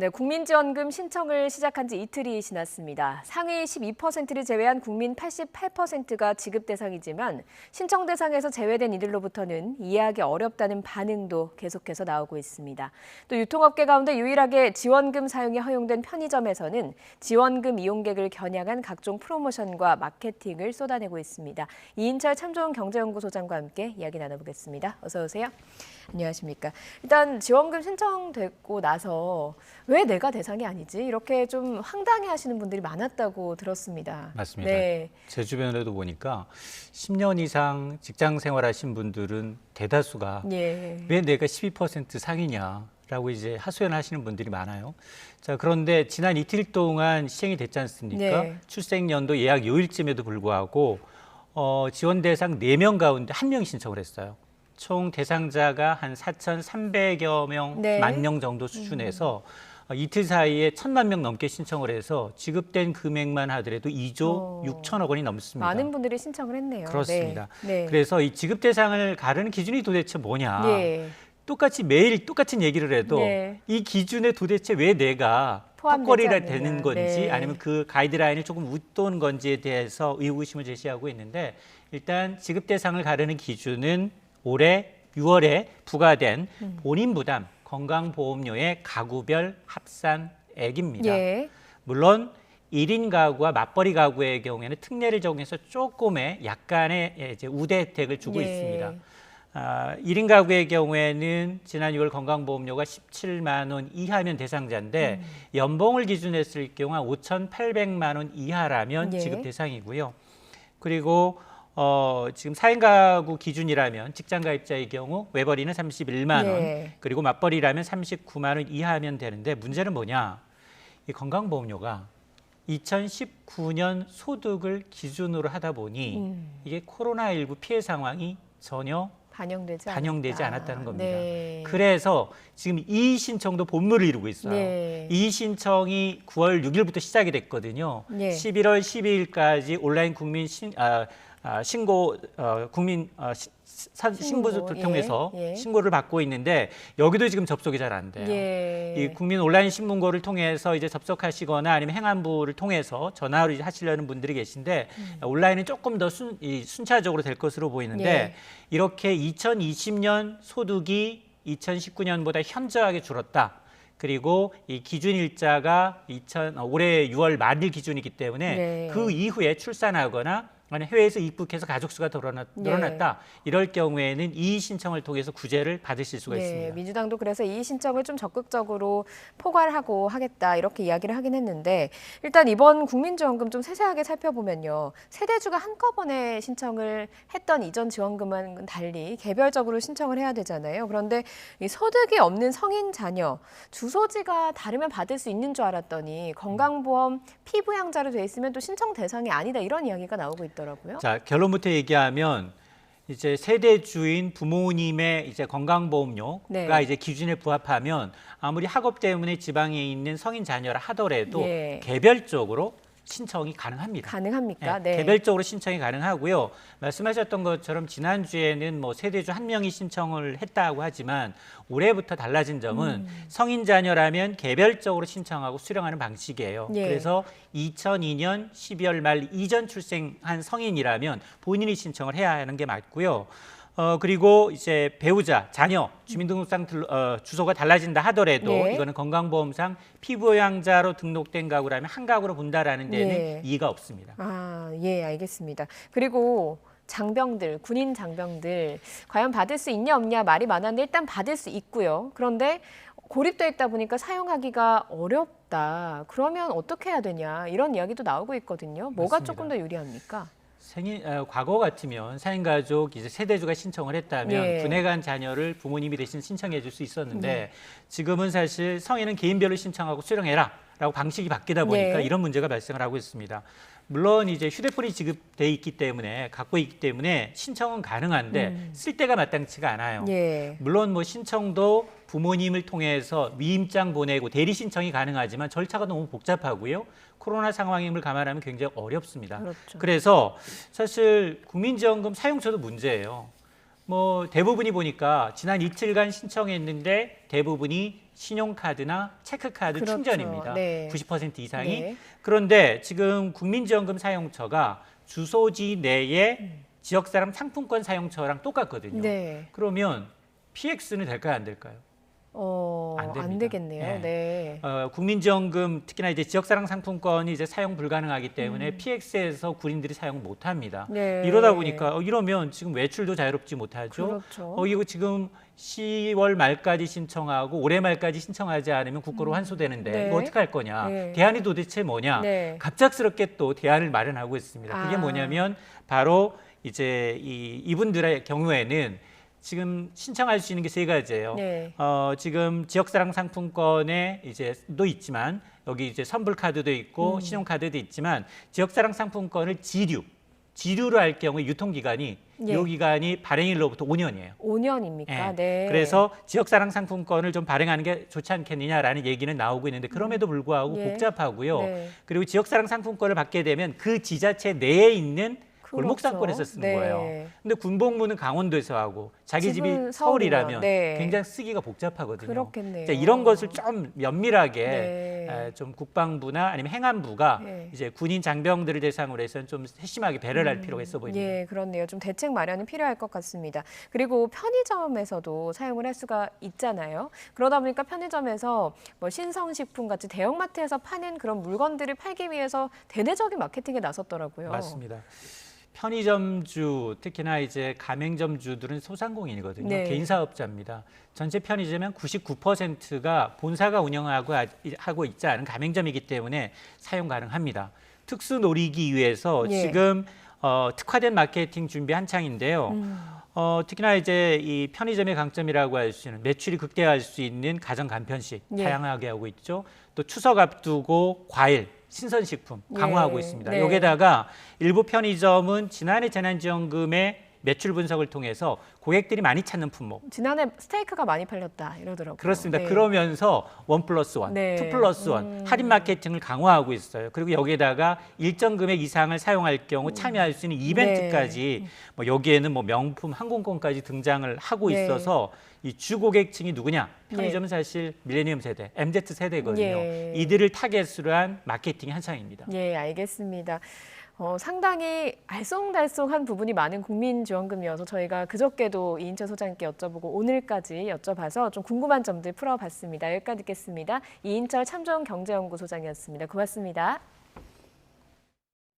네, 국민지원금 신청을 시작한 지 이틀이 지났습니다. 상위 12%를 제외한 국민 88%가 지급 대상이지만 신청 대상에서 제외된 이들로부터는 이해하기 어렵다는 반응도 계속해서 나오고 있습니다. 또 유통업계 가운데 유일하게 지원금 사용이 허용된 편의점에서는 지원금 이용객을 겨냥한 각종 프로모션과 마케팅을 쏟아내고 있습니다. 이인철 참 좋은 경제연구소장과 함께 이야기 나눠보겠습니다. 어서 오세요. 안녕하십니까. 일단 지원금 신청되고 나서 왜 내가 대상이 아니지? 이렇게 좀 황당해하시는 분들이 많았다고 들었습니다. 맞습니다. 네. 제 주변에도 보니까 10년 이상 직장 생활하신 분들은 대다수가 예. 왜 내가 12% 상이냐라고 이제 하소연하시는 분들이 많아요. 자, 그런데 지난 이틀 동안 시행이 됐지 않습니까? 네. 출생연도 예약 요일쯤에도 불구하고 지원 대상 4명 가운데 1명이 신청을 했어요. 총 대상자가 한 4,300여 명, 네. 10,000명 정도 수준에서 이틀 사이에 1,000만 명 넘게 신청을 해서 지급된 금액만 하더라도 2조 6천억 원이 넘습니다. 많은 분들이 신청을 했네요. 그렇습니다. 네. 그래서 이 지급 대상을 가르는 기준이 도대체 뭐냐. 예. 똑같이 매일 똑같은 얘기를 해도 네. 이 기준에 도대체 왜 내가 포함되지 턱걸이를 않느냐. 되는 건지 네. 아니면 그 가이드라인을 조금 웃도는 건지에 대해서 의구심을 제시하고 있는데 일단 지급 대상을 가르는 기준은 올해 6월에 부과된 본인 부담 건강보험료의 가구별 합산액입니다. 예. 물론 1인 가구와 맞벌이 가구의 경우에는 특례를 적용해서 조금의 약간의 이제 우대 혜택을 주고 예. 있습니다. 1인 가구의 경우에는 지난 6월 건강보험료가 17만 원 이하면 대상자인데 연봉을 기준으로 했을 경우 한 5,800만 원 이하라면 예. 지급 대상이고요. 그리고 지금 4인 가구 기준이라면 직장 가입자의 경우 외벌이는 31만 원, 예. 그리고 맞벌이라면 39만 원 이하면 되는데 문제는 뭐냐? 이 건강보험료가 2019년 소득을 기준으로 하다 보니 이게 코로나19 피해 상황이 전혀 반영되지 않았다는 겁니다. 네. 그래서 지금 이의 신청도 본물을 이루고 있어요. 네. 이의 신청이 9월 6일부터 시작이 됐거든요. 네. 11월 12일까지 온라인 국민 신고 국민 신고를 통해서 예. 신고를 받고 있는데 여기도 지금 접속이 잘 안 돼요. 예. 이 국민 온라인 신문고를 통해서 이제 접속하시거나 아니면 행안부를 통해서 전화로 이제 하시려는 분들이 계신데 온라인은 조금 더 순차적으로 될 것으로 보이는데 예. 이렇게 2020년 소득이 2019년보다 현저하게 줄었다. 그리고 이 기준 일자가 올해 6월 말일 기준이기 때문에 네. 그 이후에 출산하거나 아니 해외에서 입국해서 가족 수가 늘어났다. 이럴 경우에는 이의 신청을 통해서 구제를 받으실 수가 있습니다. 민주당도 그래서 이의 신청을 좀 적극적으로 포괄하고 하겠다 이렇게 이야기를 하긴 했는데 일단 이번 국민지원금 좀 세세하게 살펴보면요. 세대주가 한꺼번에 신청을 했던 이전 지원금과는 달리 개별적으로 신청을 해야 되잖아요. 그런데 이 소득이 없는 성인 자녀, 주소지가 다르면 받을 수 있는 줄 알았더니 건강보험 피부양자로 돼 있으면 또 신청 대상이 아니다 이런 이야기가 나오고 있더라고요. 자, 결론부터 얘기하면 이제 세대주인 부모님의 이제 건강보험료가 네. 이제 기준에 부합하면 아무리 학업 때문에 지방에 있는 성인 자녀라 하더라도 예. 개별적으로 신청이 가능합니다. 가능합니까? 네, 개별적으로 신청이 가능하고요. 말씀하셨던 것처럼 지난주에는 뭐 세대주 1명이 신청을 했다고 하지만 올해부터 달라진 점은 성인 자녀라면 개별적으로 신청하고 수령하는 방식이에요. 예. 그래서 2002년 12월 말 이전 출생한 성인이라면 본인이 신청을 해야 하는 게 맞고요. 그리고 이제 배우자, 자녀, 주민등록상 주소가 달라진다 하더라도 예. 이거는 건강보험상 피부양자로 등록된 가구라면 한 가구로 본다라는 데는 예. 이의가 없습니다. 예, 알겠습니다. 그리고 장병들, 군인 장병들 과연 받을 수 있냐 없냐 말이 많았는데 일단 받을 수 있고요. 그런데 고립돼 있다 보니까 사용하기가 어렵다. 그러면 어떻게 해야 되냐 이런 이야기도 나오고 있거든요. 뭐가 맞습니다. 조금 더 유리합니까? 과거 같으면 사인가족 이제 세대주가 신청을 했다면 예. 군에 간 자녀를 부모님이 대신 신청해 줄 수 있었는데 지금은 사실 성인은 개인별로 신청하고 수령해라라고 방식이 바뀌다 보니까 네. 이런 문제가 발생을 하고 있습니다. 물론 이제 휴대폰이 지급돼 있기 때문에 갖고 있기 때문에 신청은 가능한데 쓸 때가 마땅치가 않아요. 예. 물론 뭐 신청도 부모님을 통해서 위임장 보내고 대리 신청이 가능하지만 절차가 너무 복잡하고요. 코로나 상황임을 감안하면 굉장히 어렵습니다. 그렇죠. 그래서 사실 국민지원금 사용처도 문제예요. 뭐 대부분이 보니까 지난 이틀간 신청했는데 대부분이 신용카드나 체크카드 그렇죠. 충전입니다. 네. 90% 이상이. 네. 그런데 지금 국민지원금 사용처가 주소지 내에 지역사람 상품권 사용처랑 똑같거든요. 네. 그러면 PX는 될까요, 안 될까요? 안 됩니다. 안 되겠네요. 네. 네. 국민지원금 특히나 이제 지역사랑 상품권이 이제 사용 불가능하기 때문에 PX에서 군인들이 사용 못합니다. 네. 이러다 보니까 이러면 지금 외출도 자유롭지 못하죠. 그렇죠. 이거 지금 10월 말까지 신청하고 올해 말까지 신청하지 않으면 국고로 환수되는데 네. 이거 어떻게 할 거냐? 네. 대안이 도대체 뭐냐? 네. 갑작스럽게 또 대안을 마련하고 있습니다. 그게 아. 뭐냐면 바로 이제 이분들의 경우에는 지금 신청할 수 있는 게 세 가지예요. 네. 지금 지역사랑 상품권에 이제도 있지만 여기 이제 선불 카드도 있고 신용카드도 있지만 지역사랑 상품권을 지류로 할 경우에 유통기간이 예. 이 기간이 발행일로부터 5년이에요. 5년입니까? 네. 그래서 지역사랑 상품권을 좀 발행하는 게 좋지 않겠느냐라는 얘기는 나오고 있는데 그럼에도 불구하고 예. 복잡하고요. 네. 그리고 지역사랑 상품권을 받게 되면 그 지자체 내에 있는 골목상권에서 그렇죠. 쓰는 네. 거예요. 근데 군복무는 강원도에서 하고 자기 집이 집은 서울이라면 네. 굉장히 쓰기가 복잡하거든요. 그렇겠네요. 자, 이런 것을 좀 면밀하게 네. 좀 국방부나 아니면 행안부가 네. 이제 군인 장병들을 대상으로 해서는 좀 세심하게 배려를 할 필요가 있어 보입니다. 예, 그렇네요. 좀 대책 마련이 필요할 것 같습니다. 그리고 편의점에서도 사용을 할 수가 있잖아요. 그러다 보니까 편의점에서 뭐 신성식품 같이 대형마트에서 파는 그런 물건들을 팔기 위해서 대대적인 마케팅에 나섰더라고요. 맞습니다. 편의점주, 특히나 이제 가맹점주들은 소상공인이거든요. 네. 개인 사업자입니다. 전체 편의점은 99%가 본사가 하고 있지 않은 가맹점이기 때문에 사용 가능합니다. 특수 노리기 위해서 예. 지금 특화된 마케팅 준비 한창인데요. 특히나 이제 이 편의점의 강점이라고 할 수 있는 매출이 극대화할 수 있는 가정 간편식 예. 다양하게 하고 있죠. 또 추석 앞두고 과일, 신선식품 강화하고 예. 있습니다. 네. 여기에다가 일부 편의점은 지난해 재난지원금의 매출 분석을 통해서 고객들이 많이 찾는 품목. 지난해 스테이크가 많이 팔렸다 이러더라고요. 그렇습니다. 네. 그러면서 1+1, 네. 2+1 할인 마케팅을 강화하고 있어요. 그리고 여기에다가 일정 금액 이상을 사용할 경우 참여할 수 있는 이벤트까지 뭐 여기에는 뭐 명품 항공권까지 등장을 하고 네. 있어서 이 주고객층이 누구냐? 편의점은 사실 밀레니엄 세대, MZ 세대거든요. 예. 이들을 타겟으로 한 마케팅이 한창입니다. 예, 알겠습니다. 상당히 알쏭달쏭한 부분이 많은 국민지원금이어서 저희가 그저께도 이인철 소장님께 여쭤보고 오늘까지 여쭤봐서 좀 궁금한 점들 풀어봤습니다. 여기까지 듣겠습니다. 이인철 참좋은경제연구소장이었습니다. 고맙습니다.